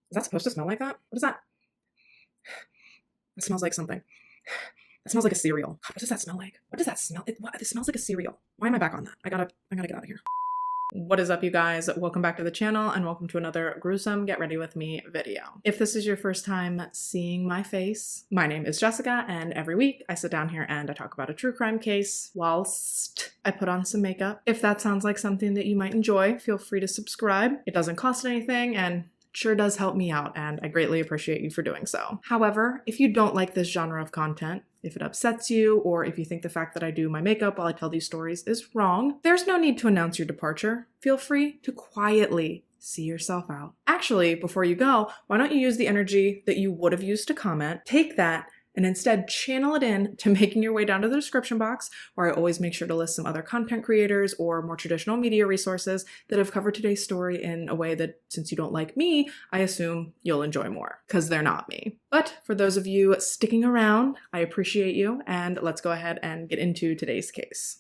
Is that supposed to smell like that? What is that? It smells like something. It smells like a cereal. God, what does that smell like? What does that smell? It smells like a cereal. Why am I back on that? I gotta get out of here. What is up, you guys? Welcome back to the channel and welcome to another gruesome Get Ready With Me video. If this is your first time seeing my face, my name is Jessica, and every week I sit down here and I talk about a true crime case whilst I put on some makeup. If that sounds like something that you might enjoy, feel free to subscribe. It doesn't cost anything and sure does help me out, and I greatly appreciate you for doing so. However, if you don't like this genre of content, if it upsets you, or if you think the fact that I do my makeup while I tell these stories is wrong, there's no need to announce your departure. Feel free to quietly see yourself out. Actually, before you go, why don't you use the energy that you would have used to comment, take that, and instead channel it in to making your way down to the description box, where I always make sure to list some other content creators or more traditional media resources that have covered today's story in a way that, since you don't like me, I assume you'll enjoy more, because they're not me. But for those of you sticking around, I appreciate you, and let's go ahead and get into today's case.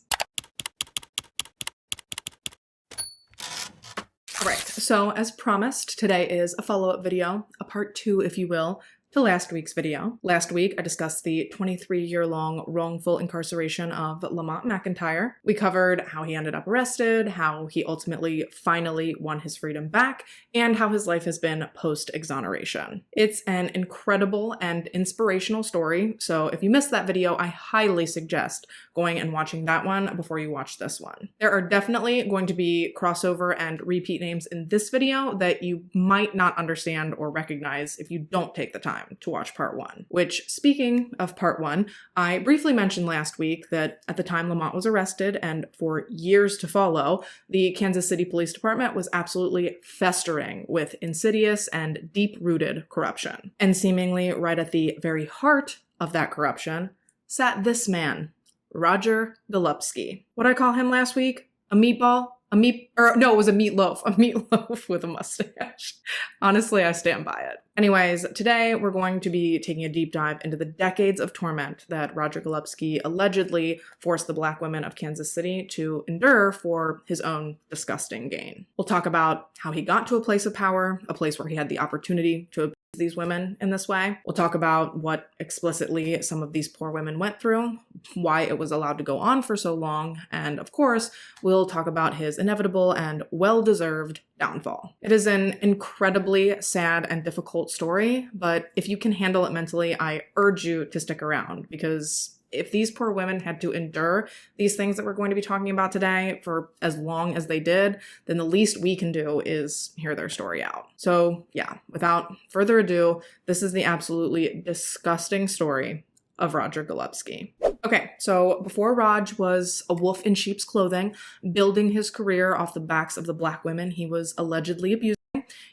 Alright, so as promised, today is a follow-up video, a part 2 if you will, to last week's video. Last week, I discussed the 23-year-long wrongful incarceration of Lamont McIntyre. We covered how he ended up arrested, how he ultimately finally won his freedom back, and how his life has been post-exoneration. It's an incredible and inspirational story, so if you missed that video, I highly suggest going and watching that one before you watch this one. There are definitely going to be crossover and repeat names in this video that you might not understand or recognize if you don't take the time to watch part 1. Which, speaking of part 1, I briefly mentioned last week that at the time Lamont was arrested, and for years to follow, the Kansas City Police Department was absolutely festering with insidious and deep-rooted corruption. And seemingly right at the very heart of that corruption sat this man, Roger Golubski. What'd I call him last week? A meatball? No, it was a meatloaf with a mustache. Honestly, I stand by it. Anyways, today we're going to be taking a deep dive into the decades of torment that Roger Golubski allegedly forced the Black women of Kansas City to endure for his own disgusting gain. We'll talk about how he got to a place of power, a place where he had the opportunity to abuse these women in this way. We'll talk about what explicitly some of these poor women went through, why it was allowed to go on for so long, and of course, we'll talk about his inevitable and well-deserved downfall. It is an incredibly sad and difficult story, but if you can handle it mentally, I urge you to stick around, because if these poor women had to endure these things that we're going to be talking about today for as long as they did, then the least we can do is hear their story out. So yeah, without further ado, this is the absolutely disgusting story of Roger Golubski. Okay, so before Raj was a wolf in sheep's clothing, building his career off the backs of the Black women he was allegedly abusing,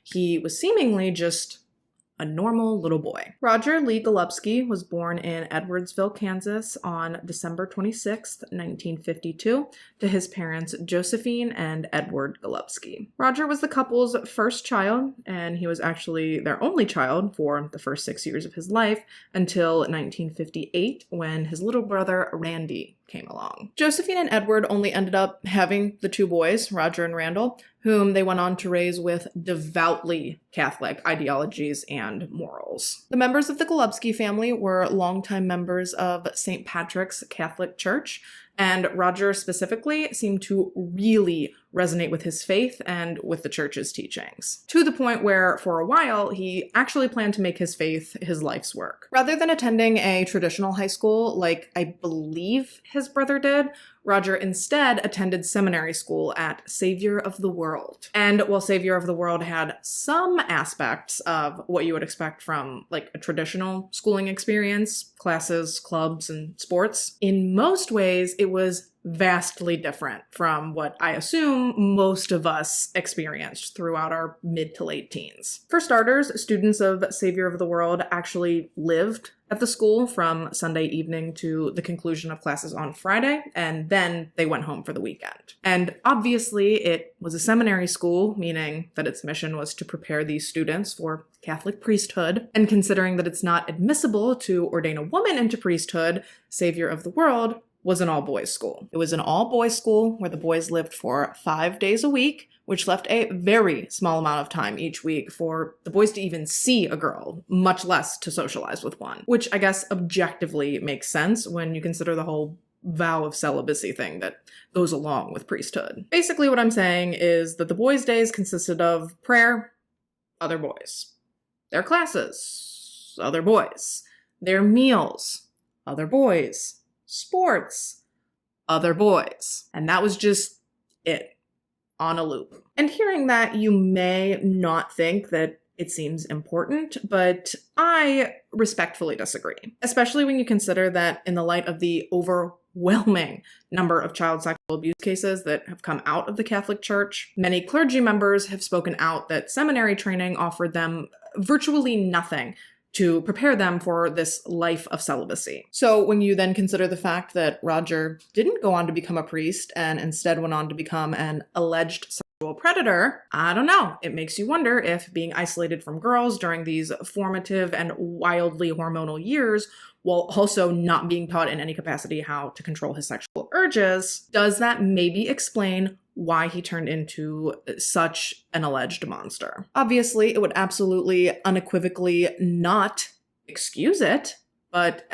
he was seemingly just a normal little boy. Roger Lee Golubski was born in Edwardsville, Kansas on December 26, 1952, to his parents Josephine and Edward Golubski. Roger was the couple's first child, and he was actually their only child for the first 6 years of his life until 1958, when his little brother Randy came along. Josephine and Edward only ended up having the 2 boys, Roger and Randall, whom they went on to raise with devoutly Catholic ideologies and morals. The members of the Golubski family were longtime members of St. Patrick's Catholic Church, and Roger specifically seemed to really resonate with his faith and with the church's teachings, to the point where, for a while, he actually planned to make his faith his life's work. Rather than attending a traditional high school like I believe his brother did, Roger instead attended seminary school at Savior of the World. And while Savior of the World had some aspects of what you would expect from like a traditional schooling experience, classes, clubs, and sports, in most ways it was vastly different from what I assume most of us experienced throughout our mid to late teens. For starters, students of Savior of the World actually lived at the school from Sunday evening to the conclusion of classes on Friday, and then they went home for the weekend. And obviously it was a seminary school, meaning that its mission was to prepare these students for Catholic priesthood, and considering that it's not admissible to ordain a woman into priesthood, Savior of the World was an all-boys school. It was an all-boys school where the boys lived for 5 days a week, which left a very small amount of time each week for the boys to even see a girl, much less to socialize with one, which I guess objectively makes sense when you consider the whole vow of celibacy thing that goes along with priesthood. Basically what I'm saying is that the boys' days consisted of prayer, other boys, their classes, other boys, their meals, other boys, sports, other boys. And that was just it, on a loop. And hearing that, you may not think that it seems important, but I respectfully disagree, especially when you consider that in the light of the overwhelming number of child sexual abuse cases that have come out of the Catholic Church, many clergy members have spoken out that seminary training offered them virtually nothing to prepare them for this life of celibacy. So when you then consider the fact that Roger didn't go on to become a priest and instead went on to become an alleged sexual predator, I don't know. It makes you wonder if being isolated from girls during these formative and wildly hormonal years, while also not being taught in any capacity how to control his sexual urges, does that maybe explain why he turned into such an alleged monster? Obviously, it would absolutely unequivocally not excuse it, but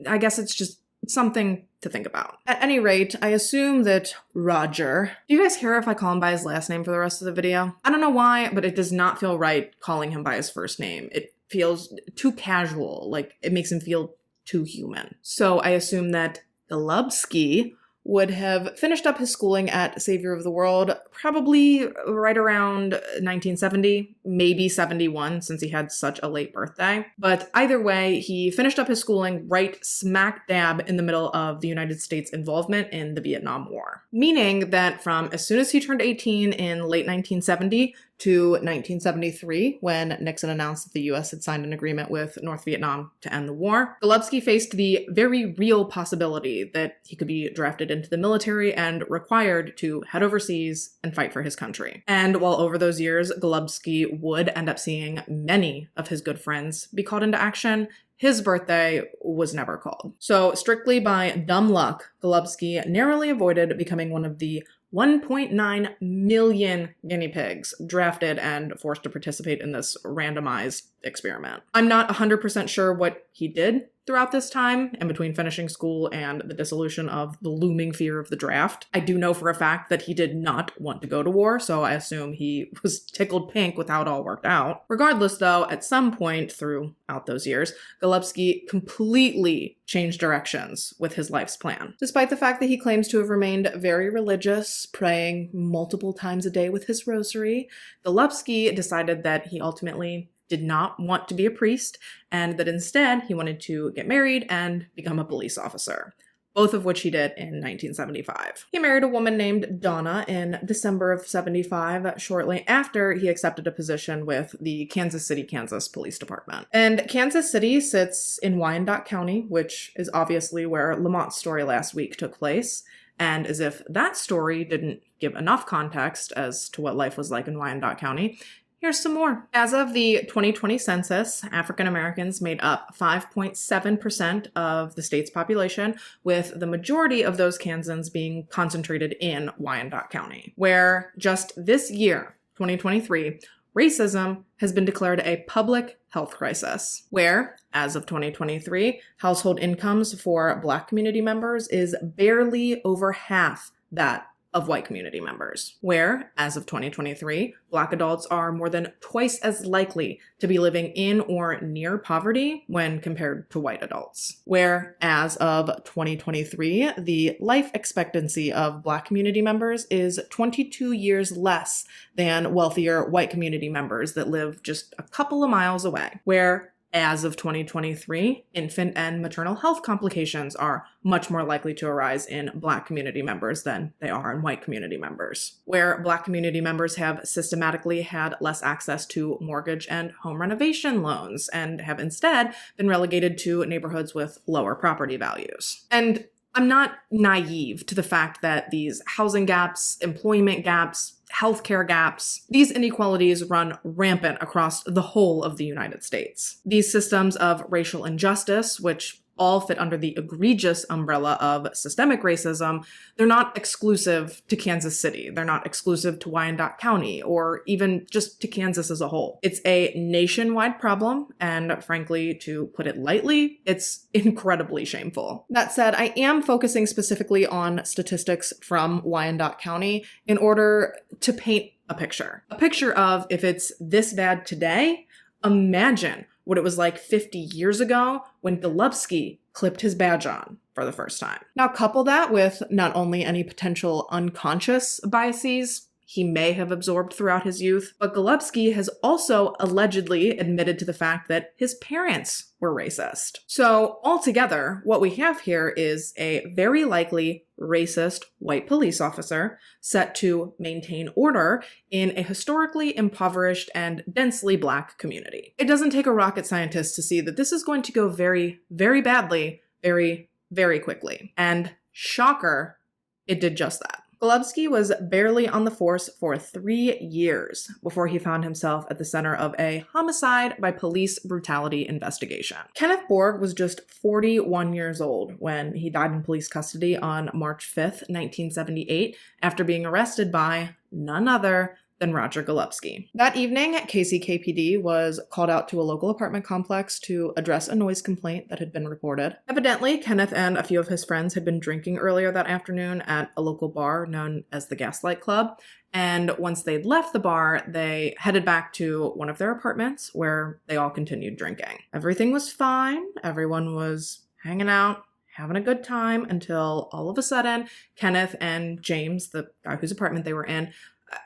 I guess it's just something to think about. At any rate, I assume that Roger— do you guys care if I call him by his last name for the rest of the video? I don't know why, but it does not feel right calling him by his first name. It feels too casual, like it makes him feel too human. So I assume that Golubski would have finished up his schooling at Savior of the World probably right around 1970, maybe 71, since he had such a late birthday. But either way, he finished up his schooling right smack dab in the middle of the United States' involvement in the Vietnam War. Meaning that from as soon as he turned 18 in late 1970 to 1973, when Nixon announced that the US had signed an agreement with North Vietnam to end the war, Golubski faced the very real possibility that he could be drafted into the military and required to head overseas and fight for his country. And while over those years, Golubski would end up seeing many of his good friends be called into action, his birthday was never called. So strictly by dumb luck, Golubski narrowly avoided becoming one of the 1.9 million guinea pigs drafted and forced to participate in this randomized experiment. I'm not 100% sure what he did throughout this time, in between finishing school and the dissolution of the looming fear of the draft. I do know for a fact that he did not want to go to war, so I assume he was tickled pink with how it all worked out. Regardless, though, at some point throughout those years, Golubski completely changed directions with his life's plan. Despite the fact that he claims to have remained very religious, praying multiple times a day with his rosary, Golubski decided that he ultimately did not want to be a priest, and that instead he wanted to get married and become a police officer, both of which he did in 1975. He married a woman named Donna in December of 75, shortly after he accepted a position with the Kansas City, Kansas Police Department. And Kansas City sits in Wyandotte County, which is obviously where Lamont's story last week took place. And as if that story didn't give enough context as to what life was like in Wyandotte County, here's some more. As of the 2020 census, African Americans made up 5.7% of the state's population, with the majority of those Kansans being concentrated in Wyandotte County, where just this year, 2023, racism has been declared a public health crisis, where, as of 2023, household incomes for Black community members is barely over half that of white community members, where, as of 2023, Black adults are more than twice as likely to be living in or near poverty when compared to white adults, where, as of 2023, the life expectancy of Black community members is 22 years less than wealthier white community members that live just a couple of miles away, where, as of 2023, infant and maternal health complications are much more likely to arise in Black community members than they are in white community members, where Black community members have systematically had less access to mortgage and home renovation loans and have instead been relegated to neighborhoods with lower property values. And I'm not naive to the fact that these housing gaps, employment gaps, healthcare gaps, these inequalities run rampant across the whole of the United States. These systems of racial injustice, which all fit under the egregious umbrella of systemic racism, they're not exclusive to Kansas City. They're not exclusive to Wyandotte County or even just to Kansas as a whole. It's a nationwide problem, and frankly, to put it lightly, it's incredibly shameful. That said, I am focusing specifically on statistics from Wyandotte County in order to paint a picture. A picture of, if it's this bad today, imagine what it was like 50 years ago when Golubski clipped his badge on for the first time. Now couple that with not only any potential unconscious biases he may have absorbed throughout his youth, but Golubski has also allegedly admitted to the fact that his parents were racist. So altogether, what we have here is a very likely racist white police officer set to maintain order in a historically impoverished and densely Black community. It doesn't take a rocket scientist to see that this is going to go very, very badly, very, very quickly. And shocker, it did just that. Golubski was barely on the force for 3 years before he found himself at the center of a homicide by police brutality investigation. Kenneth Borg was just 41 years old when he died in police custody on March 5th, 1978, after being arrested by none other than Roger Golubski. That evening, KCKPD was called out to a local apartment complex to address a noise complaint that had been reported. Evidently, Kenneth and a few of his friends had been drinking earlier that afternoon at a local bar known as the Gaslight Club, and once they'd left the bar, they headed back to one of their apartments where they all continued drinking. Everything was fine. Everyone was hanging out, having a good time, until all of a sudden, Kenneth and James, the guy whose apartment they were in,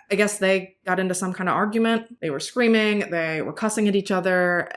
I guess they got into some kind of argument. They were screaming, they were cussing at each other.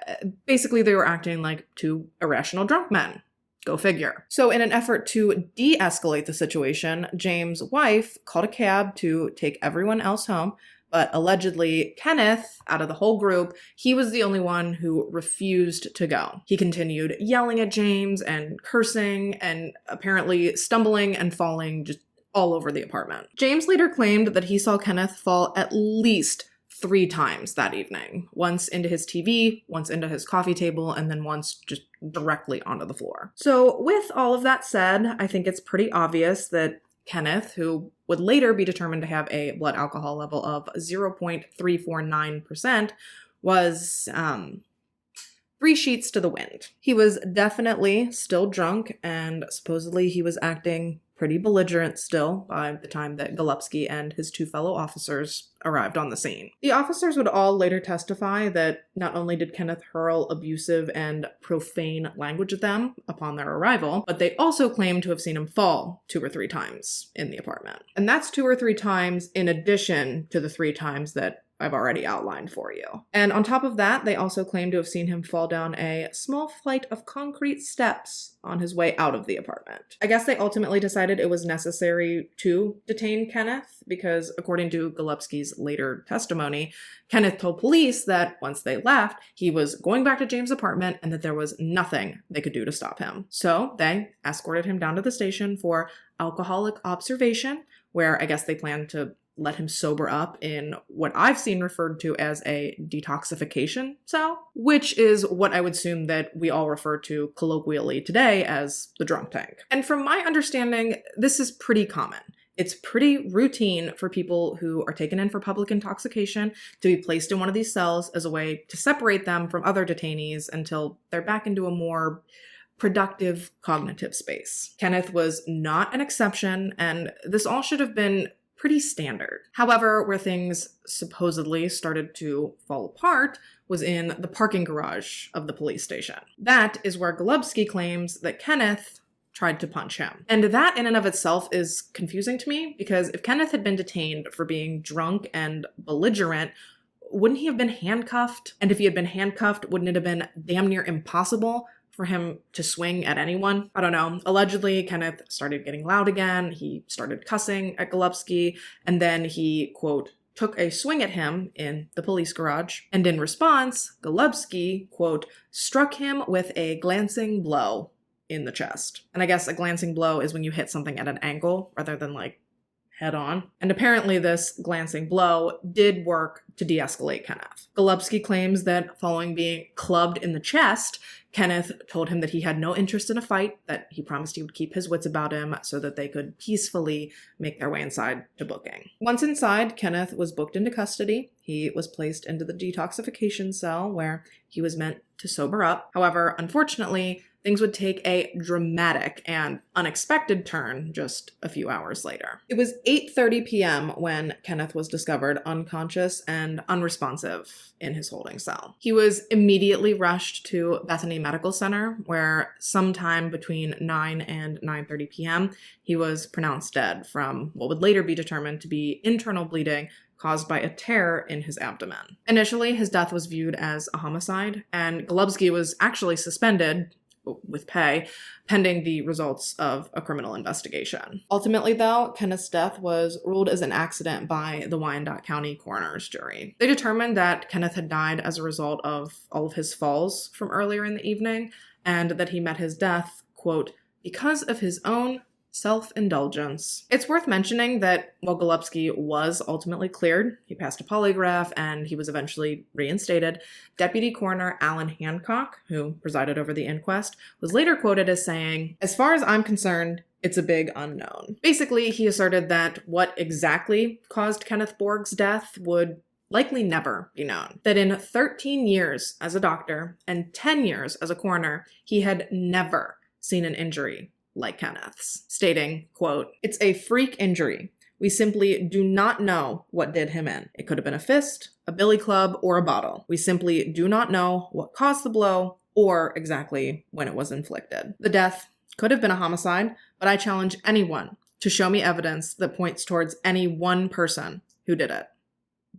Basically, they were acting like two irrational drunk men. Go figure. So in an effort to de-escalate the situation, James' wife called a cab to take everyone else home, but allegedly Kenneth, out of the whole group, he was the only one who refused to go. He continued yelling at James and cursing and apparently stumbling and falling just all over the apartment. James later claimed that he saw Kenneth fall at least 3 times that evening. Once into his TV, once into his coffee table, and then once just directly onto the floor. So with all of that said, I think it's pretty obvious that Kenneth, who would later be determined to have a blood alcohol level of 0.349%, was 3 sheets to the wind. He was definitely still drunk, and supposedly he was acting pretty belligerent still by the time that Golubski and his 2 fellow officers arrived on the scene. The officers would all later testify that not only did Kenneth hurl abusive and profane language at them upon their arrival, but they also claimed to have seen him fall 2 or 3 times in the apartment. And that's 2 or 3 times in addition to the 3 times that I've already outlined for you. And on top of that, they also claim to have seen him fall down a small flight of concrete steps on his way out of the apartment. I guess they ultimately decided it was necessary to detain Kenneth because, according to Golubski's later testimony, Kenneth told police that once they left, he was going back to James' apartment and that there was nothing they could do to stop him. So they escorted him down to the station for alcoholic observation, where I guess they planned to let him sober up in what I've seen referred to as a detoxification cell, which is what I would assume that we all refer to colloquially today as the drunk tank. And from my understanding, this is pretty common. It's pretty routine for people who are taken in for public intoxication to be placed in one of these cells as a way to separate them from other detainees until they're back into a more productive cognitive space. Kenneth was not an exception, and this all should have been pretty standard. However, where things supposedly started to fall apart was in the parking garage of the police station. That is where Golubski claims that Kenneth tried to punch him. And that in and of itself is confusing to me, because if Kenneth had been detained for being drunk and belligerent, wouldn't he have been handcuffed? And if he had been handcuffed, wouldn't it have been damn near impossible for him to swing at anyone? I don't know. Allegedly, Kenneth started getting loud again. He started cussing at Golubski, and then he, quote, took a swing at him in the police garage. And in response, Golubski, quote, struck him with a glancing blow in the chest. And I guess a glancing blow is when you hit something at an angle rather than like head on. And apparently this glancing blow did work to de-escalate Kenneth. Golubski claims that following being clubbed in the chest, Kenneth told him that he had no interest in a fight, that he promised he would keep his wits about him so that they could peacefully make their way inside to booking. Once inside, Kenneth was booked into custody. He was placed into the detoxification cell where he was meant to sober up. However, unfortunately, things would take a dramatic and unexpected turn just a few hours later. It was 8:30 p.m. when Kenneth was discovered unconscious and unresponsive in his holding cell. He was immediately rushed to Bethany Medical Center, where sometime between 9 and 9:30 p.m., he was pronounced dead from what would later be determined to be internal bleeding caused by a tear in his abdomen. Initially, his death was viewed as a homicide, and Golubski was actually suspended with pay, pending the results of a criminal investigation. Ultimately, though, Kenneth's death was ruled as an accident by the Wyandotte County coroner's jury. They determined that Kenneth had died as a result of all of his falls from earlier in the evening, and that he met his death, quote, because of his own self-indulgence. It's worth mentioning that while Golubski was ultimately cleared, he passed a polygraph and he was eventually reinstated, Deputy Coroner Alan Hancock, who presided over the inquest, was later quoted as saying, "As far as I'm concerned, it's a big unknown." Basically, he asserted that what exactly caused Kenneth Borg's death would likely never be known. That in 13 years as a doctor and 10 years as a coroner, he had never seen an injury like Kenneth's, stating, quote, "It's a freak injury. We simply do not know what did him in. It could have been a fist, a billy club, or a bottle. We simply do not know what caused the blow or exactly when it was inflicted. The death could have been a homicide, but I challenge anyone to show me evidence that points towards any one person who did it.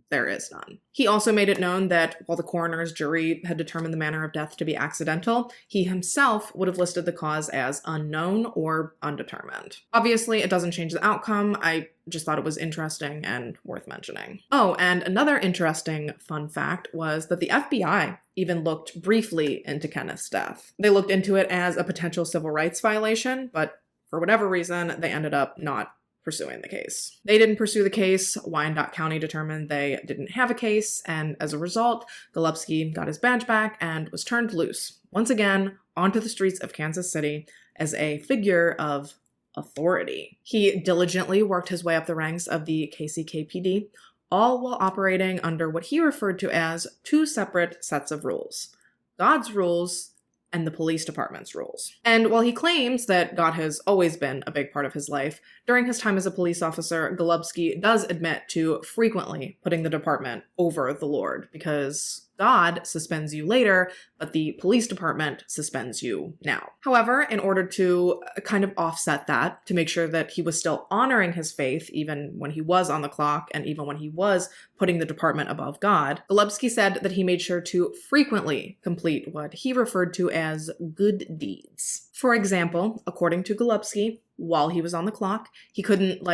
There is none." He also made it known that while the coroner's jury had determined the manner of death to be accidental, he himself would have listed the cause as unknown or undetermined. Obviously, it doesn't change the outcome. I just thought it was interesting and worth mentioning. Oh, and another interesting fun fact was that the FBI even looked briefly into Kenneth's death. They looked into it as a potential civil rights violation, but for whatever reason, they ended up not pursuing the case. They didn't pursue the case. Wyandotte County determined they didn't have a case, and as a result, Golubski got his badge back and was turned loose, once again, onto the streets of Kansas City as a figure of authority. He diligently worked his way up the ranks of the KCKPD, all while operating under what he referred to as two separate sets of rules: God's rules and the police department's rules. And while he claims that God has always been a big part of his life, during his time as a police officer, Golubski does admit to frequently putting the department over the Lord, because God suspends you later, but the police department suspends you now. However, in order to kind of offset that, to make sure that he was still honoring his faith even when he was on the clock and even when he was putting the department above God, Golubski said that he made sure to frequently complete what he referred to as good deeds. For example, according to Golubski, while he was on the clock, he couldn't,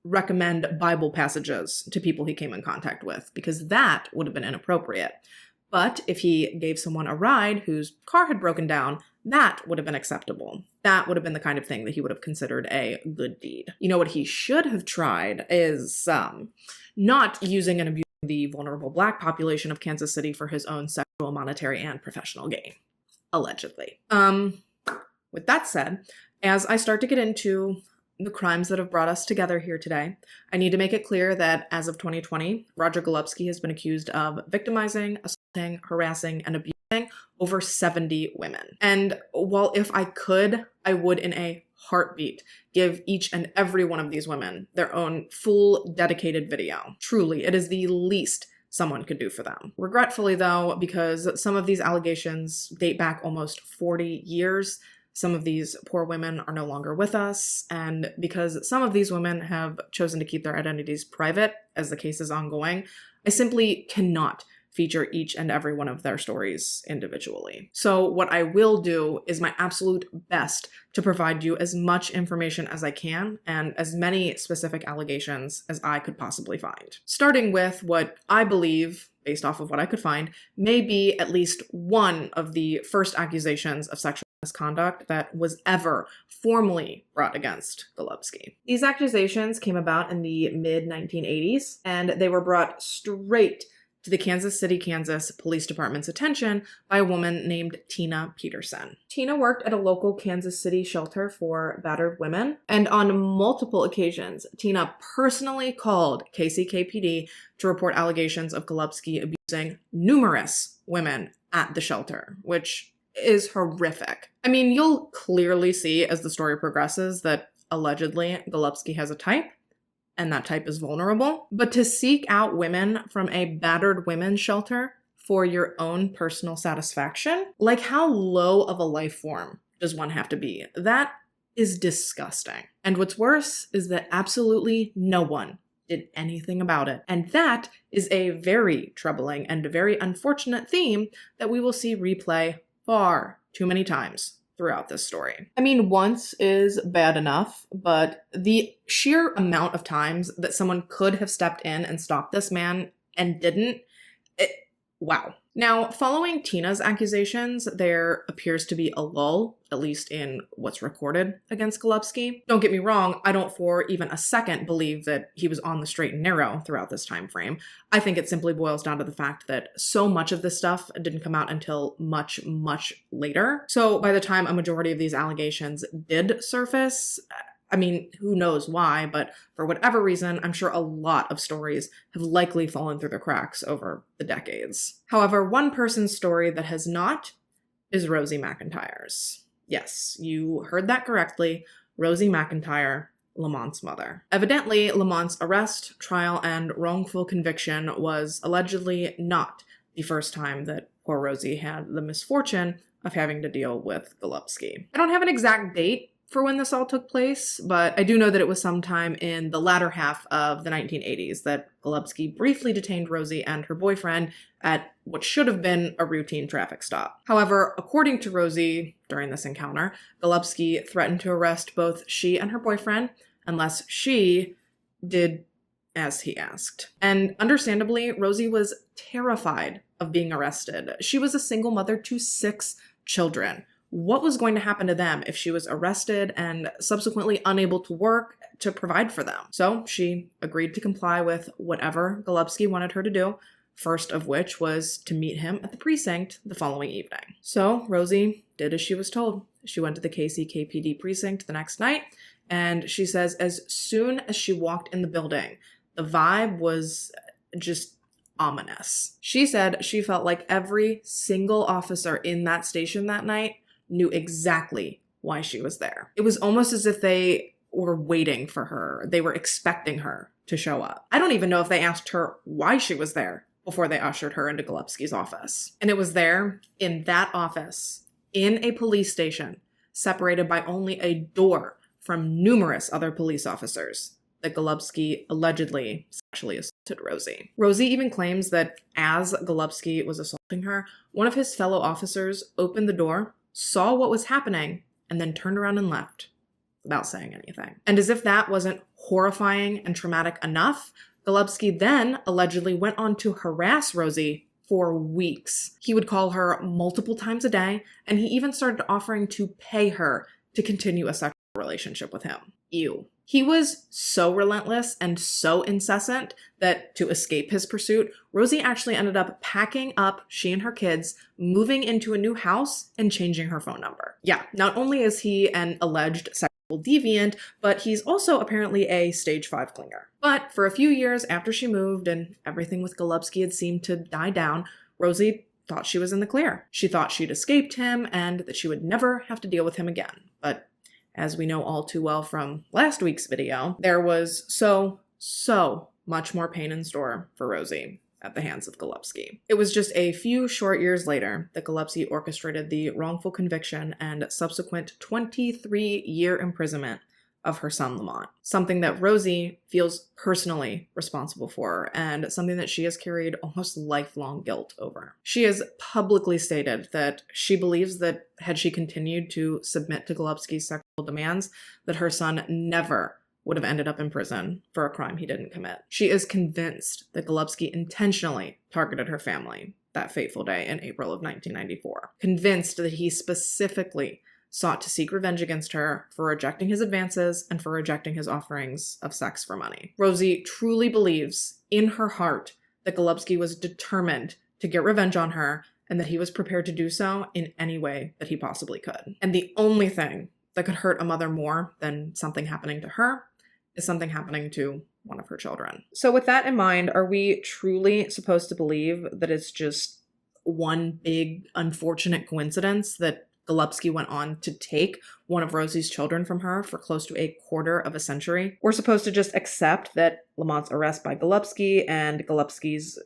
recommend Bible passages to people he came in contact with, because that would have been inappropriate. But if he gave someone a ride whose car had broken down, that would have been acceptable. That would have been the kind of thing that he would have considered a good deed. You know what he should have tried is not using and abusing the vulnerable Black population of Kansas City for his own sexual, monetary, and professional gain. Allegedly. With that said, as I start to get into the crimes that have brought us together here today, I need to make it clear that as of 2020, Roger Golubski has been accused of victimizing, assaulting, harassing, and abusing over 70 women. And while if I could, I would in a heartbeat give each and every one of these women their own full dedicated video. Truly, it is the least someone could do for them. Regretfully though, because some of these allegations date back almost 40 years, some of these poor women are no longer with us, and because some of these women have chosen to keep their identities private as the case is ongoing, I simply cannot feature each and every one of their stories individually. So what I will do is my absolute best to provide you as much information as I can and as many specific allegations as I could possibly find. Starting with what I believe, based off of what I could find, may be at least one of the first accusations of sexual misconduct that was ever formally brought against Golubski. These accusations came about in the mid-1980s, and they were brought straight to the Kansas City, Kansas Police Department's attention by a woman named Tina Peterson. Tina worked at a local Kansas City shelter for battered women, and on multiple occasions, Tina personally called KCKPD to report allegations of Golubski abusing numerous women at the shelter, which is horrific. I mean, you'll clearly see as the story progresses that allegedly Golubski has a type, and that type is vulnerable. But to seek out women from a battered women's shelter for your own personal satisfaction, like how low of a life form does one have to be? That is disgusting. And what's worse is that absolutely no one did anything about it. And that is a very troubling and very unfortunate theme that we will see replay far too many times throughout this story. I mean, once is bad enough, but the sheer amount of times that someone could have stepped in and stopped this man and didn't, wow. Now, following Tina's accusations, there appears to be a lull, at least in what's recorded against Golubski. Don't get me wrong, I don't for even a second believe that he was on the straight and narrow throughout this time frame. I think it simply boils down to the fact that so much of this stuff didn't come out until much, much later. So by the time a majority of these allegations did surface, I mean, who knows why, but for whatever reason, I'm sure a lot of stories have likely fallen through the cracks over the decades. However, one person's story that has not is Rosie McIntyre's. Yes, you heard that correctly. Rosie McIntyre, Lamont's mother. Evidently, Lamont's arrest, trial, and wrongful conviction was allegedly not the first time that poor Rosie had the misfortune of having to deal with Golubski. I don't have an exact date for when this all took place, but I do know that it was sometime in the latter half of the 1980s that Golubski briefly detained Rosie and her boyfriend at what should have been a routine traffic stop. However, according to Rosie, during this encounter, Golubski threatened to arrest both she and her boyfriend unless she did as he asked. And understandably, Rosie was terrified of being arrested. She was a single mother to 6 children. What was going to happen to them if she was arrested and subsequently unable to work to provide for them? So she agreed to comply with whatever Golubski wanted her to do, first of which was to meet him at the precinct the following evening. So Rosie did as she was told. She went to the KCKPD precinct the next night, and she says as soon as she walked in the building, the vibe was just ominous. She said she felt like every single officer in that station that night knew exactly why she was there. It was almost as if they were waiting for her. They were expecting her to show up. I don't even know if they asked her why she was there before they ushered her into Golubski's office. And it was there, in that office, in a police station, separated by only a door from numerous other police officers, that Golubski allegedly sexually assaulted Rosie. Rosie even claims that as Golubski was assaulting her, one of his fellow officers opened the door, saw what was happening, and then turned around and left without saying anything. And as if that wasn't horrifying and traumatic enough, Golubski then allegedly went on to harass Rosie for weeks. He would call her multiple times a day, and he even started offering to pay her to continue a sexual relationship with him. Ew. He was so relentless and so incessant that to escape his pursuit, Rosie actually ended up packing up she and her kids, moving into a new house, and changing her phone number. Yeah, not only is he an alleged sexual deviant, but he's also apparently a stage 5 clinger. But for a few years after she moved and everything with Golubski had seemed to die down, Rosie thought she was in the clear. She thought she'd escaped him and that she would never have to deal with him again. But as we know all too well from last week's video, there was so much more pain in store for Rosie at the hands of Golubski. It was just a few short years later that Golubski orchestrated the wrongful conviction and subsequent 23-year imprisonment of her son Lamont, something that Rosie feels personally responsible for and something that she has carried almost lifelong guilt over. She has publicly stated that she believes that had she continued to submit to Golubski's sexual demands, that her son never would have ended up in prison for a crime he didn't commit. She is convinced that Golubski intentionally targeted her family that fateful day in April of 1994, convinced that he specifically sought to seek revenge against her for rejecting his advances and for rejecting his offerings of sex for money. Rosie truly believes in her heart that Golubski was determined to get revenge on her and that he was prepared to do so in any way that he possibly could. And the only thing that could hurt a mother more than something happening to her is something happening to one of her children. So with that in mind, are we truly supposed to believe that it's just one big unfortunate coincidence that Golubski went on to take one of Rosie's children from her for close to a quarter of a century? We're supposed to just accept that Lamont's arrest by Golubski and Golubski's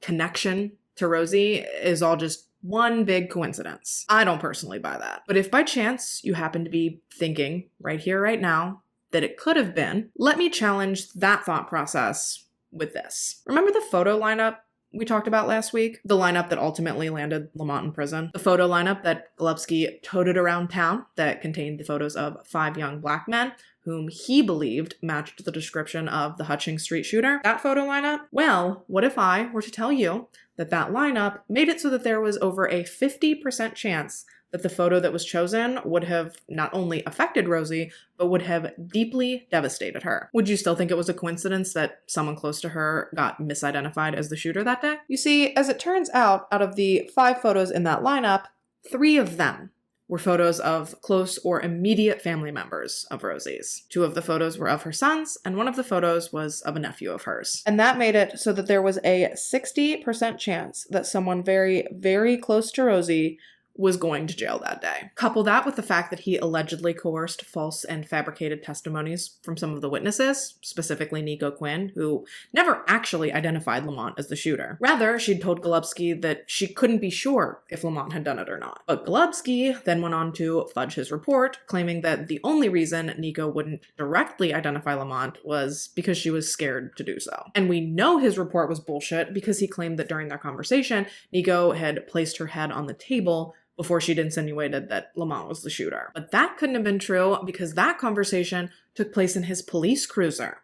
connection to Rosie is all just one big coincidence. I don't personally buy that. But if by chance you happen to be thinking right here, right now, that it could have been, let me challenge that thought process with this. Remember the photo lineup we talked about last week? The lineup that ultimately landed Lamont in prison? The photo lineup that Golubski toted around town that contained the photos of 5 young black men whom he believed matched the description of the Hutchings Street shooter? That photo lineup? Well, what if I were to tell you that that lineup made it so that there was over a 50% chance that the photo that was chosen would have not only affected Rosie, but would have deeply devastated her? Would you still think it was a coincidence that someone close to her got misidentified as the shooter that day? You see, as it turns out of the 5 photos in that lineup, 3 of them were photos of close or immediate family members of Rosie's. 2 of the photos were of her sons, and 1 of the photos was of a nephew of hers. And that made it so that there was a 60% chance that someone very, very close to Rosie was going to jail that day. Couple that with the fact that he allegedly coerced false and fabricated testimonies from some of the witnesses, specifically Nico Quinn, who never actually identified Lamont as the shooter. Rather, she'd told Golubski that she couldn't be sure if Lamont had done it or not. But Golubski then went on to fudge his report, claiming that the only reason Nico wouldn't directly identify Lamont was because she was scared to do so. And we know his report was bullshit because he claimed that during their conversation, Nico had placed her head on the table before she'd insinuated that Lamont was the shooter. But that couldn't have been true because that conversation took place in his police cruiser,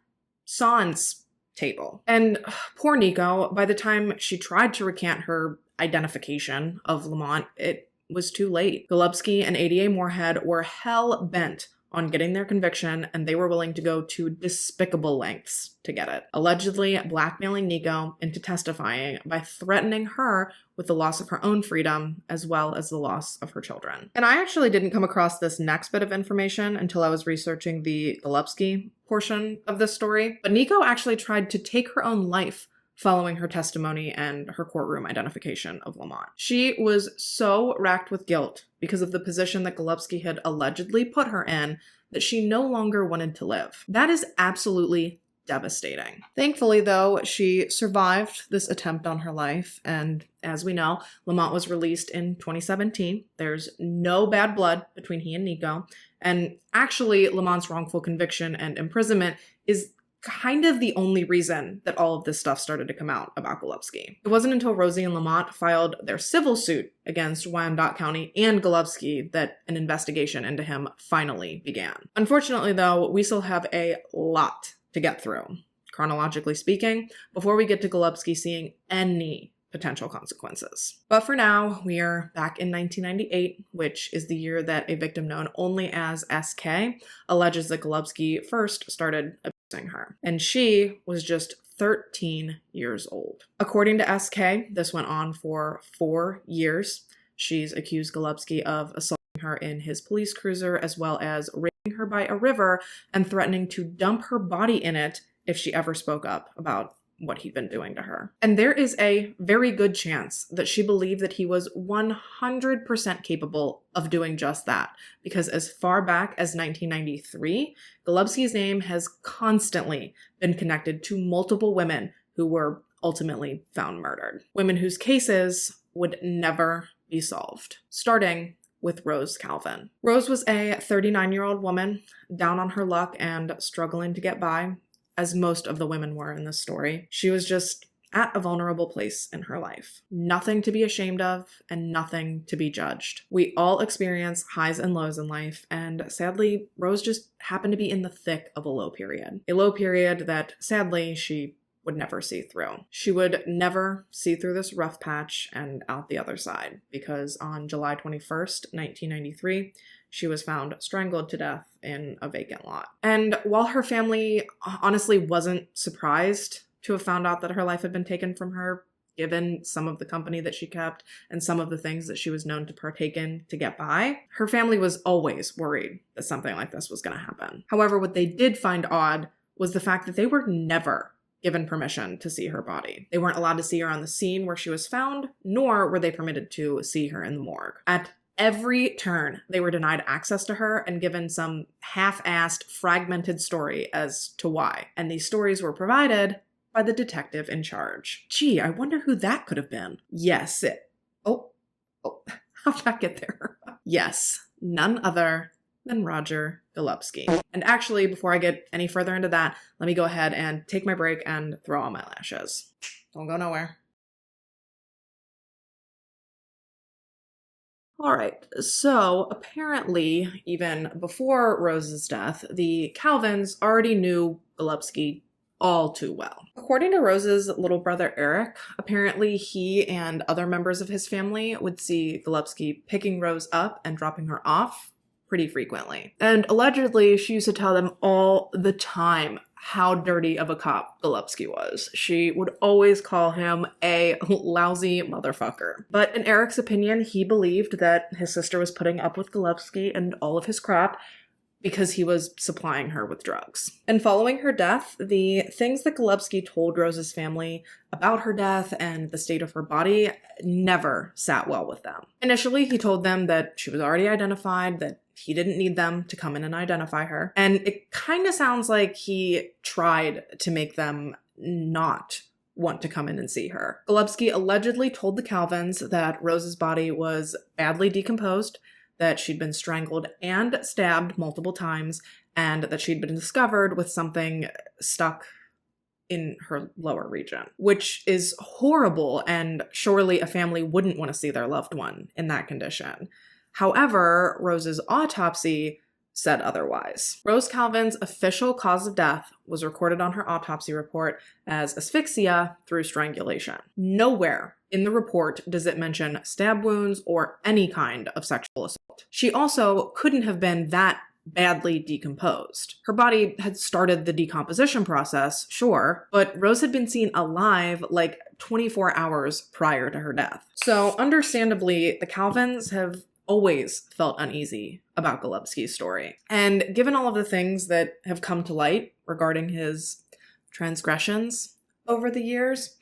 San's table. And poor Nico, by the time she tried to recant her identification of Lamont, it was too late. Golubski and ADA Moorhead were hell-bent on getting their conviction, and they were willing to go to despicable lengths to get it, allegedly blackmailing Nico into testifying by threatening her with the loss of her own freedom as well as the loss of her children. And I actually didn't come across this next bit of information until I was researching the Golubski portion of this story, but Nico actually tried to take her own life following her testimony and her courtroom identification of Lamont. She was so racked with guilt because of the position that Golubski had allegedly put her in that she no longer wanted to live. That is absolutely devastating. Thankfully, though, she survived this attempt on her life, and as we know, Lamont was released in 2017. There's no bad blood between he and Nico, and actually, Lamont's wrongful conviction and imprisonment is kind of the only reason that all of this stuff started to come out about Golubski. It wasn't until Rosie and Lamont filed their civil suit against Wyandotte County and Golubski that an investigation into him finally began. Unfortunately, though, we still have a lot to get through, chronologically speaking, before we get to Golubski seeing any potential consequences. But for now, we are back in 1998, which is the year that a victim known only as SK alleges that Golubski first started abusing her. And she was just 13 years old. According to SK, this went on for 4 years. She's accused Golubski of assaulting her in his police cruiser, as well as raping her by a river and threatening to dump her body in it if she ever spoke up about what he'd been doing to her. And there is a very good chance that she believed that he was 100% capable of doing just that, because as far back as 1993, Golubski's name has constantly been connected to multiple women who were ultimately found murdered. Women whose cases would never be solved, starting with Rose Calvin. Rose was a 39-year-old woman, down on her luck and struggling to get by, as most of the women were in this story. She was just at a vulnerable place in her life. Nothing to be ashamed of and nothing to be judged. We all experience highs and lows in life, and sadly, Rose just happened to be in the thick of a low period. A low period that, sadly, she would never see through. She would never see through this rough patch and out the other side, because on July 21st, 1993, she was found strangled to death in a vacant lot. And while her family honestly wasn't surprised to have found out that her life had been taken from her, given some of the company that she kept and some of the things that she was known to partake in to get by. Her family was always worried that something like this was going to happen. However, what they did find odd was the fact that they were never given permission to see her body. They weren't allowed to see her on the scene where she was found, nor were they permitted to see her in the morgue. At every turn, they were denied access to her and given some half-assed, fragmented story as to why. And these stories were provided by the detective in charge. Gee, I wonder who that could have been. Yes, how'd that get there? Yes, none other than Roger Golubski. And actually, before I get any further into that, let me go ahead and take my break and throw on my lashes. Don't go nowhere. All right, so apparently, even before Rose's death, the Calvins already knew Golubski all too well. According to Rose's little brother Eric, apparently he and other members of his family would see Golubski picking Rose up and dropping her off pretty frequently. And allegedly, she used to tell them all the time how dirty of a cop Golubski was. She would always call him a lousy motherfucker. But in Eric's opinion, he believed that his sister was putting up with Golubski and all of his crap because he was supplying her with drugs. And following her death, the things that Golubski told Rose's family about her death and the state of her body never sat well with them. Initially, he told them that she was already identified, that he didn't need them to come in and identify her. And it kind of sounds like he tried to make them not want to come in and see her. Golubski allegedly told the Calvins that Rose's body was badly decomposed, that she'd been strangled and stabbed multiple times, and that she'd been discovered with something stuck in her lower region, which is horrible, and surely a family wouldn't want to see their loved one in that condition. However, Rose's autopsy said otherwise. Rose Calvin's official cause of death was recorded on her autopsy report as asphyxia through strangulation. Nowhere in the report does it mention stab wounds or any kind of sexual assault. She also couldn't have been that badly decomposed. Her body had started the decomposition process, sure, but Rose had been seen alive like 24 hours prior to her death. So understandably, the Calvins have always felt uneasy about Golubski's story. And given all of the things that have come to light regarding his transgressions over the years,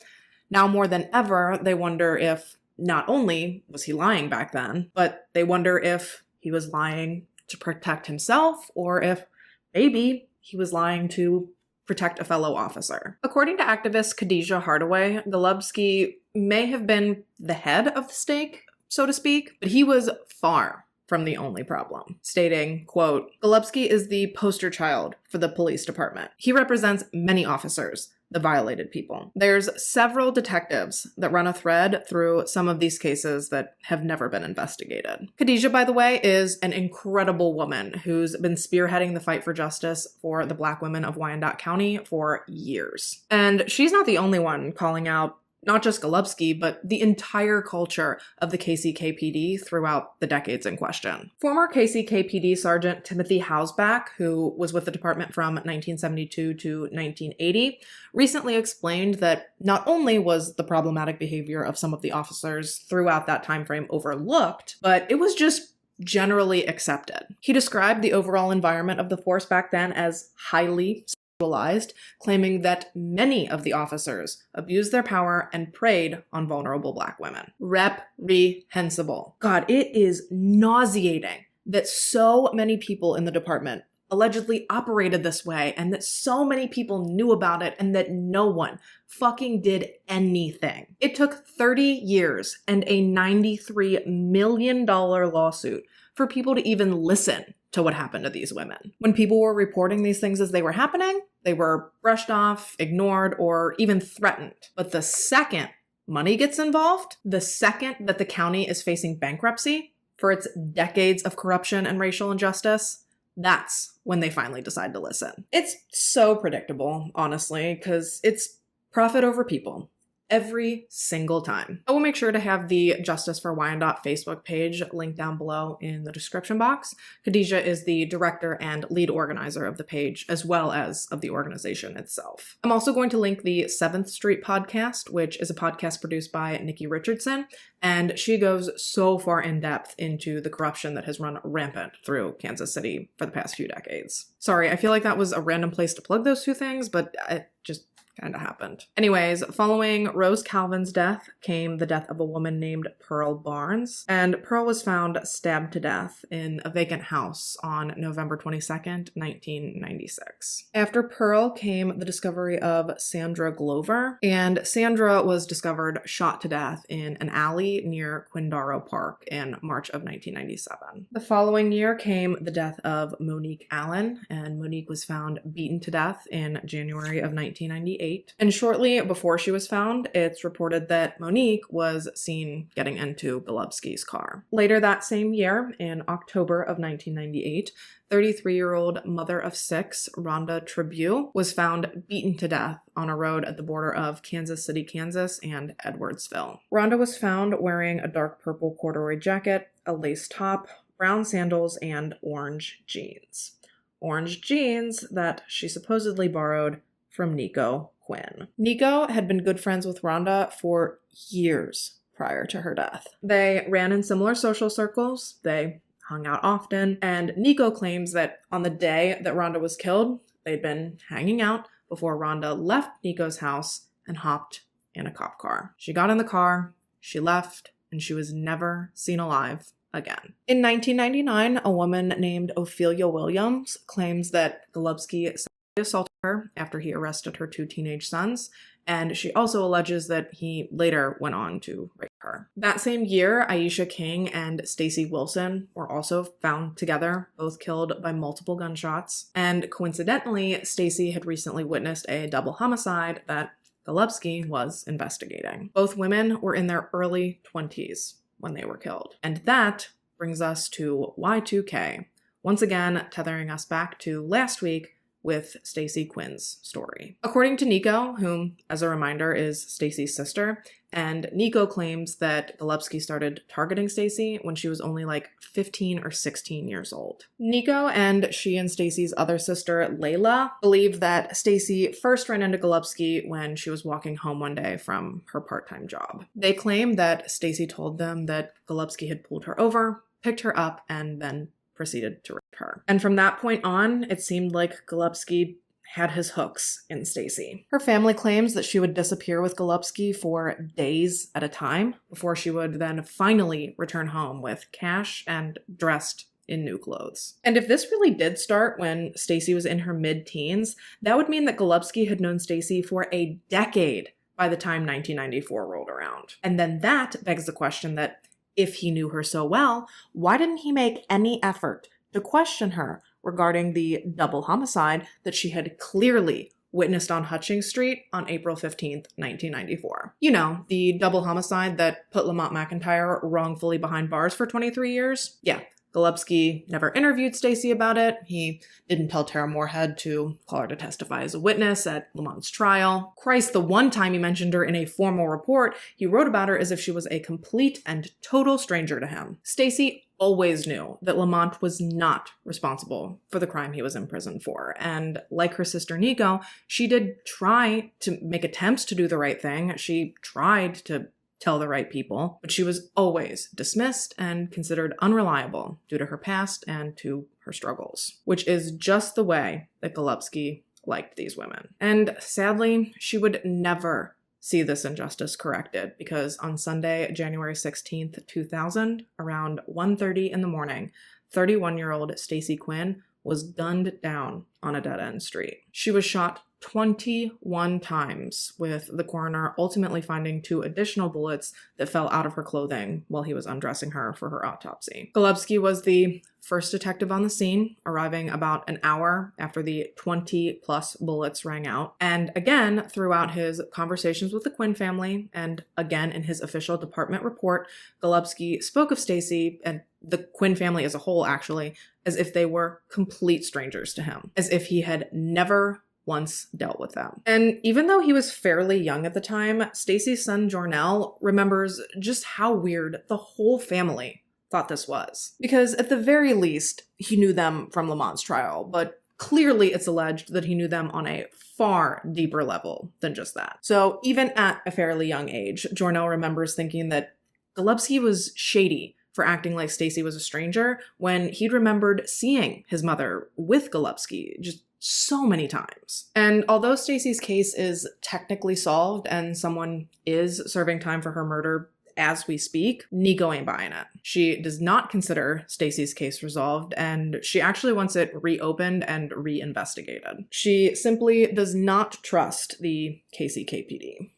now more than ever, they wonder if not only was he lying back then, but they wonder if he was lying to protect himself, or if maybe he was lying to protect a fellow officer. According to activist Khadijah Hardaway, Golubski may have been the head of the stake, so to speak, but he was far from the only problem, stating, quote, "Golubski is the poster child for the police department. He represents many officers that violated people. There's several detectives that run a thread through some of these cases that have never been investigated." Khadijah, by the way, is an incredible woman who's been spearheading the fight for justice for the Black women of Wyandotte County for years. And she's not the only one calling out not just Golubski, but the entire culture of the KCKPD throughout the decades in question. Former KCKPD Sergeant Timothy Hausbach, who was with the department from 1972 to 1980, recently explained that not only was the problematic behavior of some of the officers throughout that time frame overlooked, but it was just generally accepted. He described the overall environment of the force back then as highly sexualized, claiming that many of the officers abused their power and preyed on vulnerable Black women. Reprehensible. God, it is nauseating that so many people in the department allegedly operated this way, and that so many people knew about it, and that no one fucking did anything. It took 30 years and a $93 million lawsuit for people to even listen to what happened to these women. When people were reporting these things as they were happening, they were brushed off, ignored, or even threatened. But the second money gets involved, the second that the county is facing bankruptcy for its decades of corruption and racial injustice, that's when they finally decide to listen. It's so predictable, honestly, because it's profit over people. every single time. I will make sure to have the Justice for Wyandotte Facebook page linked down below in the description box. Khadijah is the director and lead organizer of the page, as well as of the organization itself. I'm also going to link the 7th Street podcast, which is a podcast produced by Nikki Richardson, and she goes so far in depth into the corruption that has run rampant through Kansas City for the past few decades. Sorry, I feel like that was a random place to plug those two things, but it just kind of happened. Anyways, following Rose Calvin's death came the death of a woman named Pearl Barnes, and Pearl was found stabbed to death in a vacant house on November 22nd, 1996. After Pearl came the discovery of Sandra Glover, and Sandra was discovered shot to death in an alley near Quindaro Park in March of 1997. The following year came the death of Monique Allen, and Monique was found beaten to death in January of 1998. And shortly before she was found, it's reported that Monique was seen getting into Golubski's car. Later that same year, in October of 1998, 33-year-old mother of 6, Rhonda Tribue, was found beaten to death on a road at the border of Kansas City, Kansas and Edwardsville. Rhonda was found wearing a dark purple corduroy jacket, a lace top, brown sandals, and orange jeans. Orange jeans that she supposedly borrowed from Nico Quinn. Nico had been good friends with Rhonda for years prior to her death. They ran in similar social circles, they hung out often, and Nico claims that on the day that Rhonda was killed, they'd been hanging out before Rhonda left Nico's house and hopped in a cop car. She got in the car, she left, and she was never seen alive again. In 1999, a woman named Ophelia Williams claims that Golubski assaulted her after he arrested her 2 teenage sons, and she also alleges that he later went on to rape her. That same year, Aisha King and Stacy Wilson were also found together, both killed by multiple gunshots, and coincidentally, Stacy had recently witnessed a double homicide that Golubski was investigating. Both women were in their early 20s when they were killed. And that brings us to Y2K, once again tethering us back to last week with Stacy Quinn's story. According to Nico, whom, as a reminder, is Stacy's sister, and Nico claims that Golubski started targeting Stacy when she was only like 15 or 16 years old. Nico and she and Stacy's other sister, Layla, believe that Stacy first ran into Golubski when she was walking home one day from her part-time job. They claim that Stacy told them that Golubski had pulled her over, picked her up, and then proceeded to rape her. And from that point on, it seemed like Golubski had his hooks in Stacy. Her family claims that she would disappear with Golubski for days at a time before she would then finally return home with cash and dressed in new clothes. And if this really did start when Stacy was in her mid-teens, that would mean that Golubski had known Stacy for a decade by the time 1994 rolled around. And then that begs the question that if he knew her so well, why didn't he make any effort to question her regarding the double homicide that she had clearly witnessed on Hutchings Street on April 15th, 1994? You know, the double homicide that put Lamont McIntyre wrongfully behind bars for 23 years? Yeah. Golubski never interviewed Stacy about it. He didn't tell Tara Moorhead to call her to testify as a witness at Lamont's trial. Christ, the one time he mentioned her in a formal report, he wrote about her as if she was a complete and total stranger to him. Stacy always knew that Lamont was not responsible for the crime he was in prison for. And like her sister Nico, she did try to make attempts to do the right thing. She tried to tell the right people, but she was always dismissed and considered unreliable due to her past and to her struggles, which is just the way that Golubski liked these women. And sadly, she would never see this injustice corrected because on Sunday, January 16th, 2000, around 1:30 in the morning, 31-year-old Stacy Quinn was gunned down on a dead-end street. She was shot 21 times, with the coroner ultimately finding 2 additional bullets that fell out of her clothing while he was undressing her for her autopsy. Golubski was the first detective on the scene, arriving about an hour after the 20-plus bullets rang out. And again, throughout his conversations with the Quinn family, and again in his official department report, Golubski spoke of Stacy and the Quinn family as a whole, actually, as if they were complete strangers to him, as if he had never once dealt with them. And even though he was fairly young at the time, Stacy's son Jornell remembers just how weird the whole family thought this was. Because at the very least, he knew them from Lamont's trial, but clearly it's alleged that he knew them on a far deeper level than just that. So even at a fairly young age, Jornell remembers thinking that Golubski was shady for acting like Stacy was a stranger when he'd remembered seeing his mother with Golubski just so many times. And although Stacy's case is technically solved and someone is serving time for her murder as we speak, Nico ain't buying it. She does not consider Stacy's case resolved, and she actually wants it reopened and reinvestigated. She simply does not trust the KCKPD.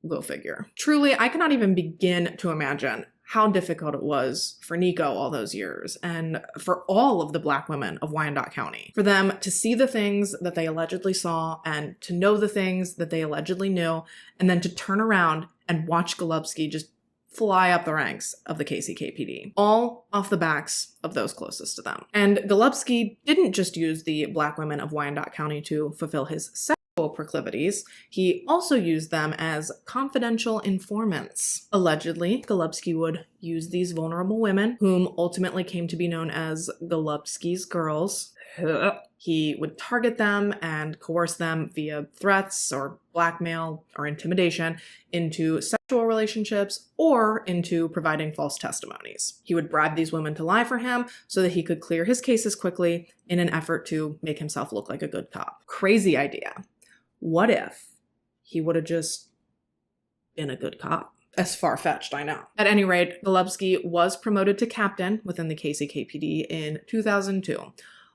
Go figure. Truly, I cannot even begin to imagine how difficult it was for Nico all those years, and for all of the Black women of Wyandotte County, for them to see the things that they allegedly saw and to know the things that they allegedly knew, and then to turn around and watch Golubski just fly up the ranks of the KCKPD, all off the backs of those closest to them. And Golubski didn't just use the Black women of Wyandotte County to fulfill his sexual proclivities, he also used them as confidential informants. Allegedly, Golubski would use these vulnerable women, whom ultimately came to be known as Golubski's girls. He would target them and coerce them via threats or blackmail or intimidation into sexual relationships or into providing false testimonies. He would bribe these women to lie for him so that he could clear his cases quickly in an effort to make himself look like a good cop. Crazy idea. What if he would have just been a good cop? As far-fetched, I know. At any rate, Golubski was promoted to captain within the KCKPD in 2002,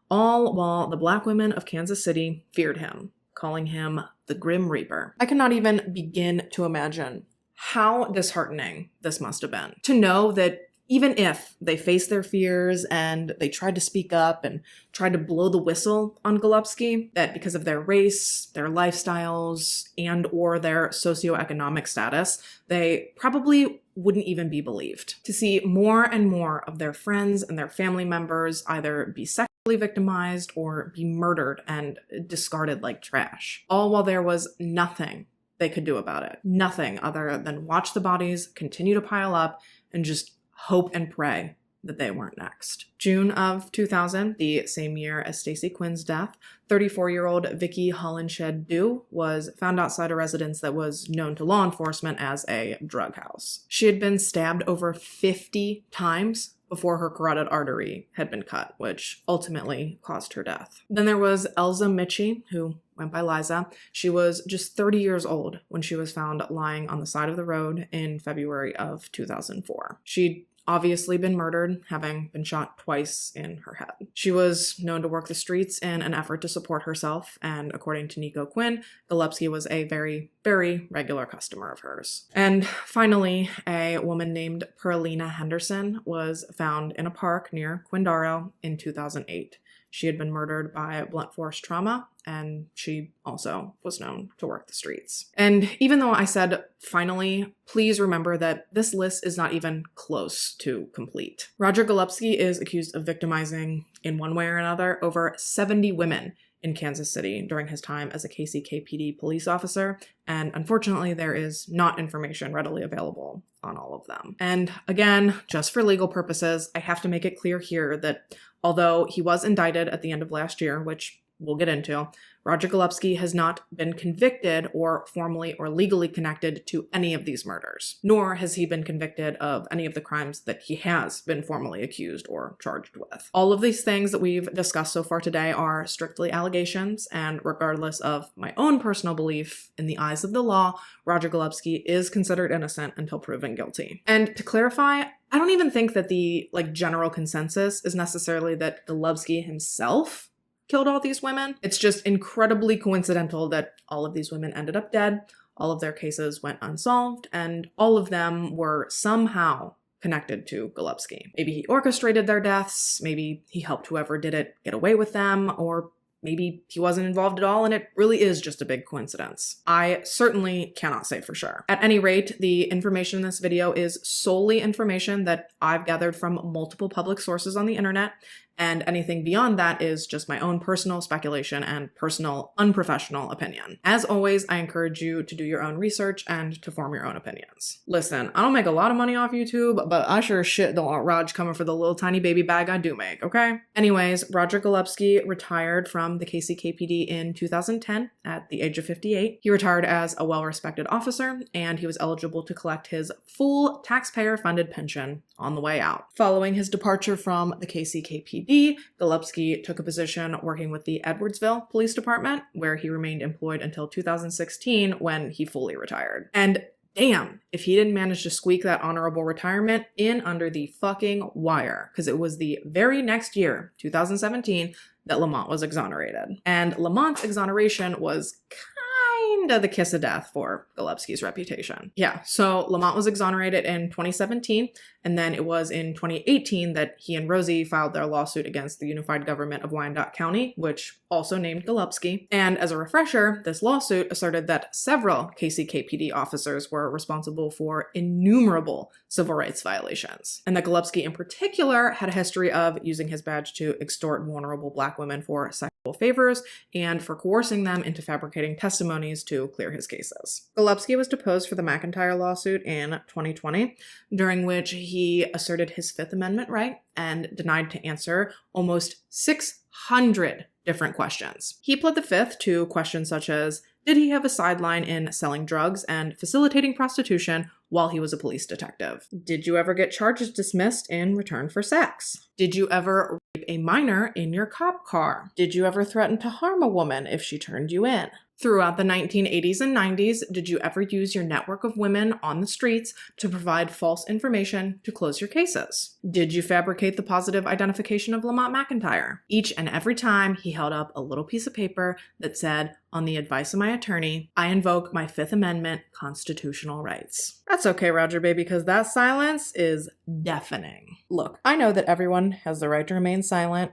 all while the Black women of Kansas City feared him, calling him the Grim Reaper. I cannot even begin to imagine how disheartening this must have been. To know that even if they faced their fears and they tried to speak up and tried to blow the whistle on Golubski, that because of their race, their lifestyles, and or their socioeconomic status, they probably wouldn't even be believed. To see more and more of their friends and their family members either be sexually victimized or be murdered and discarded like trash, all while there was nothing they could do about it. Nothing other than watch the bodies continue to pile up and just hope and pray that they weren't next. June of 2000, the same year as Stacey Quinn's death, 34-year-old Vicky Hollenshed Dew was found outside a residence that was known to law enforcement as a drug house. She had been stabbed over 50 times before her carotid artery had been cut, which ultimately caused her death. Then there was Elza Mitchie, who went by Liza. She was just 30 years old when she was found lying on the side of the road in February of 2004. She'd obviously been murdered, having been shot twice in her head. She was known to work the streets in an effort to support herself, and according to Nico Quinn, Golubski was a very, very regular customer of hers. And finally, a woman named Perlina Henderson was found in a park near Quindaro in 2008. She had been murdered by blunt force trauma, and she also was known to work the streets. And even though I said finally, please remember that this list is not even close to complete. Roger Golubski is accused of victimizing, in one way or another, over 70 women in Kansas City during his time as a KCKPD police officer, and unfortunately there is not information readily available on all of them. And again, just for legal purposes, I have to make it clear here that although he was indicted at the end of last year, which we'll get into, Roger Golubski has not been convicted or formally or legally connected to any of these murders, nor has he been convicted of any of the crimes that he has been formally accused or charged with. All of these things that we've discussed so far today are strictly allegations, and regardless of my own personal belief, in the eyes of the law, Roger Golubski is considered innocent until proven guilty. And to clarify, I don't even think that the general consensus is necessarily that Golubski himself killed all these women. It's just incredibly coincidental that all of these women ended up dead, all of their cases went unsolved, and all of them were somehow connected to Golubski. Maybe he orchestrated their deaths, maybe he helped whoever did it get away with them, or maybe he wasn't involved at all and it really is just a big coincidence. I certainly cannot say for sure. At any rate, the information in this video is solely information that I've gathered from multiple public sources on the internet, and anything beyond that is just my own personal speculation and personal unprofessional opinion. As always, I encourage you to do your own research and to form your own opinions. Listen, I don't make a lot of money off YouTube, but I sure as shit don't want Raj coming for the little tiny baby bag I do make, okay? Anyways, Roger Golubski retired from the KCKPD in 2010 at the age of 58. He retired as a well-respected officer, and he was eligible to collect his full taxpayer-funded pension on the way out. Following his departure from the KCKPD, Golubski took a position working with the Edwardsville Police Department, where he remained employed until 2016 when he fully retired. And damn, if he didn't manage to squeak that honorable retirement in under the fucking wire, because it was the very next year, 2017, that Lamont was exonerated. And Lamont's exoneration was kind of the kiss of death for Golubski's reputation. Yeah, so Lamont was exonerated in 2017, and then it was in 2018 that he and Rosie filed their lawsuit against the unified government of Wyandotte County, which also named Golubski. And as a refresher, this lawsuit asserted that several KCKPD officers were responsible for innumerable civil rights violations, and that Golubski in particular had a history of using his badge to extort vulnerable Black women for sexual favors and for coercing them into fabricating testimonies to clear his cases. Golubski was deposed for the McIntyre lawsuit in 2020, during which he asserted his Fifth Amendment right and denied to answer almost 600 different questions. He pled the Fifth to questions such as, did he have a sideline in selling drugs and facilitating prostitution while he was a police detective? Did you ever get charges dismissed in return for sex? Did you ever rape a minor in your cop car? Did you ever threaten to harm a woman if she turned you in? Throughout the 1980s and 90s, did you ever use your network of women on the streets to provide false information to close your cases? Did you fabricate the positive identification of Lamont McIntyre? Each and every time he held up a little piece of paper that said, on the advice of my attorney, I invoke my Fifth Amendment constitutional rights. That's okay, Roger baby, because that silence is deafening. Look, I know that everyone has the right to remain silent.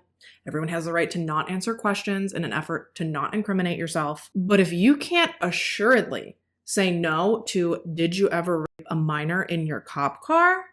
Everyone has the right to not answer questions in an effort to not incriminate yourself. But if you can't assuredly say no to, did you ever rape a minor in your cop car?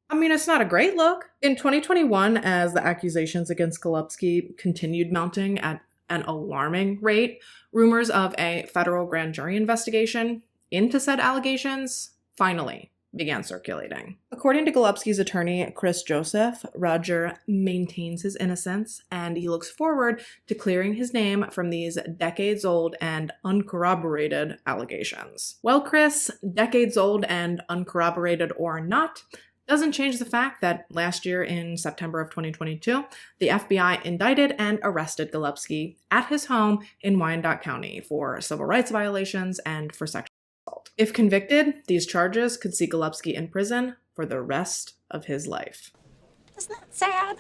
I mean, it's not a great look. In 2021, as the accusations against Golubski continued mounting at an alarming rate, rumors of a federal grand jury investigation into said allegations finally began circulating. According to Golubski's attorney, Chris Joseph, Roger maintains his innocence, and he looks forward to clearing his name from these decades-old and uncorroborated allegations. Well, Chris, decades old and uncorroborated or not, doesn't change the fact that last year in September of 2022, the FBI indicted and arrested Golubski at his home in Wyandotte County for civil rights violations and for sexual assault. If convicted, these charges could see Golubski in prison for the rest of his life. Isn't that sad?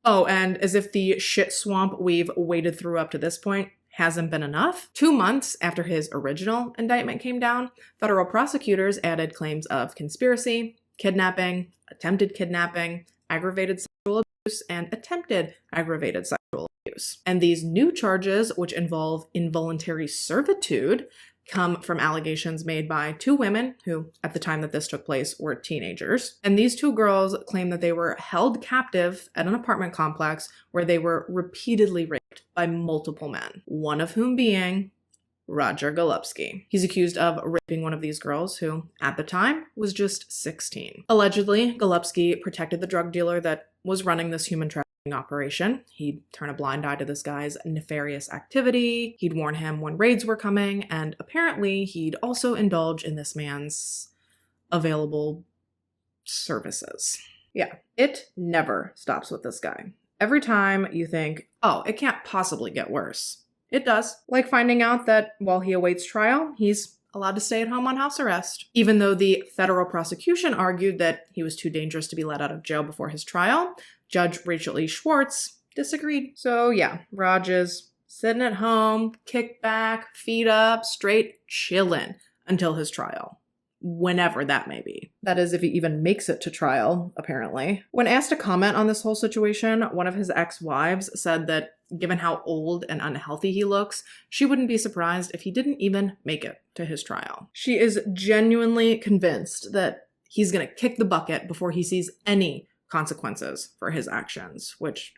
Oh, and as if the shit swamp we've waded through up to this point hasn't been enough, 2 months after his original indictment came down, federal prosecutors added claims of conspiracy, kidnapping, attempted kidnapping, aggravated sexual abuse, and attempted aggravated sexual abuse. And these new charges, which involve involuntary servitude, come from allegations made by 2 women who, at the time that this took place, were teenagers. And these 2 girls claim that they were held captive at an apartment complex where they were repeatedly raped by multiple men, one of whom being Roger Golubski. He's accused of raping one of these girls who, at the time, was just 16. Allegedly, Golubski protected the drug dealer that was running this human trafficking operation. He'd turn a blind eye to this guy's nefarious activity, he'd warn him when raids were coming, and apparently he'd also indulge in this man's available services. Yeah, it never stops with this guy. Every time you think, oh, it can't possibly get worse, it does. Like finding out that while he awaits trial, he's allowed to stay at home on house arrest, even though the federal prosecution argued that he was too dangerous to be let out of jail before his trial. Judge Rachel E. Schwartz disagreed. So yeah, Raj is sitting at home, kicked back, feet up, straight chillin' until his trial. Whenever that may be. That is, if he even makes it to trial, apparently. When asked to comment on this whole situation, one of his ex-wives said that given how old and unhealthy he looks, she wouldn't be surprised if he didn't even make it to his trial. She is genuinely convinced that he's gonna kick the bucket before he sees any consequences for his actions, which,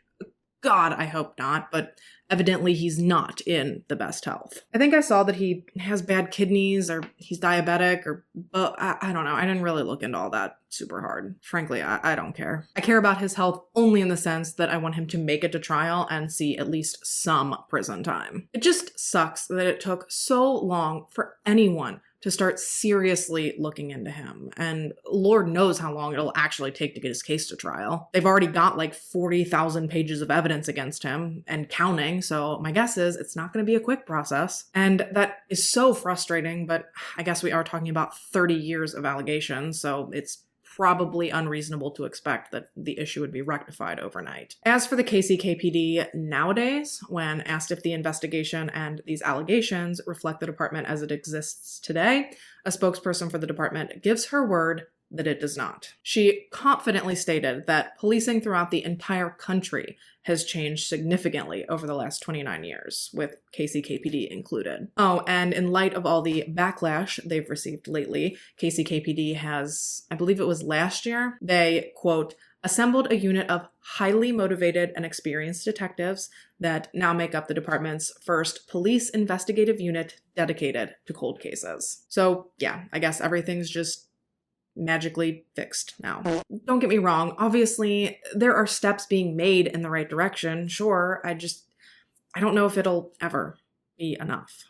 God, I hope not, but evidently he's not in the best health. I think I saw that he has bad kidneys or he's diabetic but I don't know. I didn't really look into all that super hard. Frankly, I don't care. I care about his health only in the sense that I want him to make it to trial and see at least some prison time. It just sucks that it took so long for anyone to start seriously looking into him. And Lord knows how long it'll actually take to get his case to trial. They've already got like 40,000 pages of evidence against him and counting, so my guess is it's not going to be a quick process. And that is so frustrating, but I guess we are talking about 30 years of allegations, so it's probably unreasonable to expect that the issue would be rectified overnight. As for the KCKPD nowadays, when asked if the investigation and these allegations reflect the department as it exists today, a spokesperson for the department gives her word that it does not. She confidently stated that policing throughout the entire country has changed significantly over the last 29 years, with KCKPD included. Oh, and in light of all the backlash they've received lately, KCKPD has, I believe it was last year, they, quote, assembled a unit of highly motivated and experienced detectives that now make up the department's first police investigative unit dedicated to cold cases. So yeah, I guess everything's just magically fixed now. Don't get me wrong, obviously there are steps being made in the right direction, sure, I don't know if it'll ever be enough.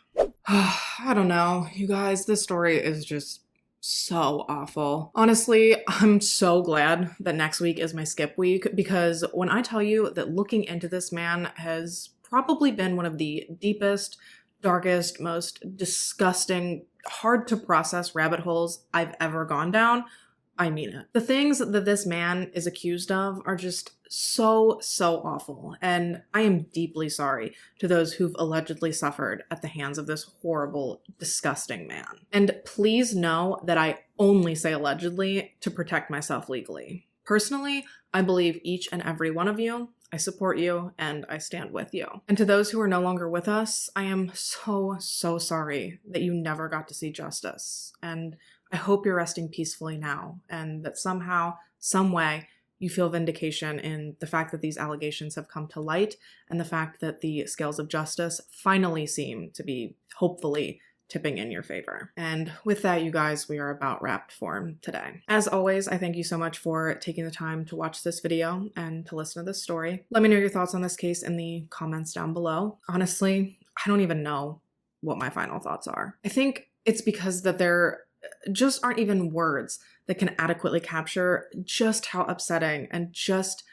I don't know, you guys, this story is just so awful. Honestly, I'm so glad that next week is my skip week, because when I tell you that looking into this man has probably been one of the deepest, darkest, most disgusting, hard to process rabbit holes I've ever gone down, I mean it. The things that this man is accused of are just so awful, and I am deeply sorry to those who've allegedly suffered at the hands of this horrible, disgusting man. And please know that I only say allegedly to protect myself legally. Personally, I believe each and every one of you. I support you, and I stand with you. And to those who are no longer with us, I am so sorry that you never got to see justice. And I hope you're resting peacefully now, and that somehow, some way, you feel vindication in the fact that these allegations have come to light, and the fact that the scales of justice finally seem to be, hopefully, tipping in your favor. And with that, you guys, we are about wrapped for today. As always, I thank you so much for taking the time to watch this video and to listen to this story. Let me know your thoughts on this case in the comments down below. Honestly, I don't even know what my final thoughts are. I think it's because that there just aren't even words that can adequately capture just how upsetting and just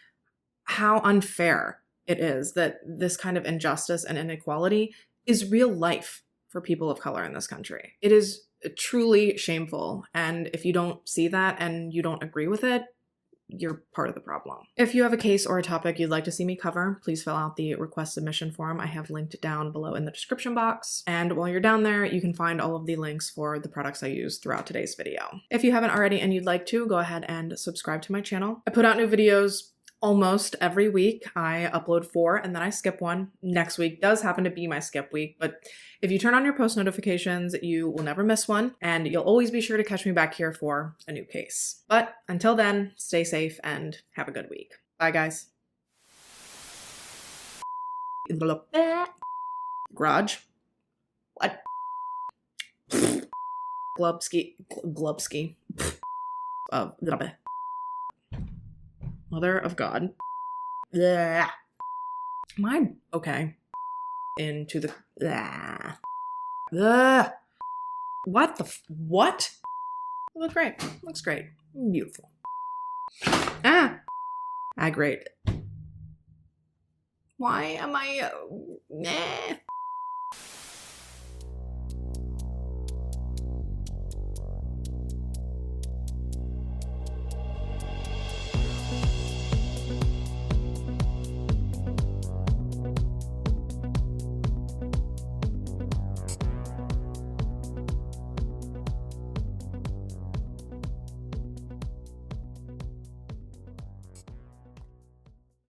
how unfair it is that this kind of injustice and inequality is real life for people of color in this country. It is truly shameful, and if you don't see that and you don't agree with it, you're part of the problem. If you have a case or a topic you'd like to see me cover, please fill out the request submission form I have linked down below in the description box. And while you're down there, you can find all of the links for the products I use throughout today's video. If you haven't already and you'd like to, go ahead and subscribe to my channel. I put out new videos almost every week. I upload 4 and then I skip one. Next week does happen to be my skip week, but if you turn on your post notifications, you will never miss one, and you'll always be sure to catch me back here for a new case. But until then, stay safe and have a good week. Bye, guys. Garage? What? Golubski. Mother of God. Blah. Am I okay? Into the... Blah. Blah. What the... What? It looks great. Looks great. Beautiful. Ah! Ah, great. Why am I...